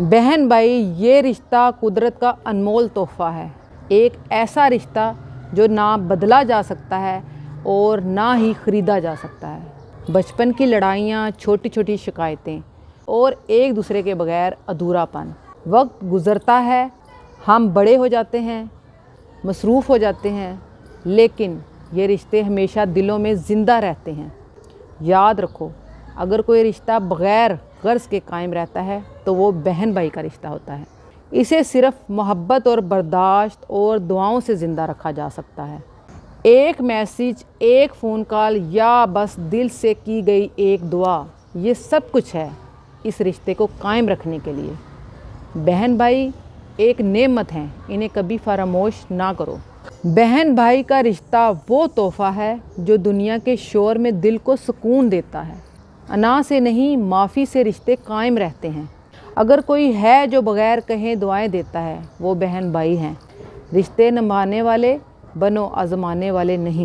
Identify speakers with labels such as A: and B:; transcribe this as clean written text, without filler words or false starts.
A: बहन भाई, ये रिश्ता कुदरत का अनमोल तोहफ़ा है। एक ऐसा रिश्ता जो ना बदला जा सकता है और ना ही ख़रीदा जा सकता है। बचपन की लड़ाइयाँ, छोटी छोटी शिकायतें और एक दूसरे के बगैर अधूरापन। वक्त गुज़रता है, हम बड़े हो जाते हैं, मसरूफ़ हो जाते हैं, लेकिन ये रिश्ते हमेशा दिलों में ज़िंदा रहते हैं। याद रखो, अगर कोई रिश्ता बग़ैर गर्ज़ के कायम रहता है तो वो बहन भाई का रिश्ता होता है। इसे सिर्फ़ मोहब्बत और बर्दाश्त और दुआओं से ज़िंदा रखा जा सकता है। एक मैसेज, एक फ़ोन कॉल या बस दिल से की गई एक दुआ, ये सब कुछ है इस रिश्ते को कायम रखने के लिए। बहन भाई एक नेमत हैं, इन्हें कभी फरामोश ना करो। बहन भाई का रिश्ता वो तोहफ़ा है जो दुनिया के शोर में दिल को सुकून देता है। अना से नहीं, माफ़ी से रिश्ते कायम रहते हैं। अगर कोई है जो बग़ैर कहे दुआएं देता है, वो बहन भाई हैं। रिश्ते निभाने वाले बनो, आज़माने वाले नहीं।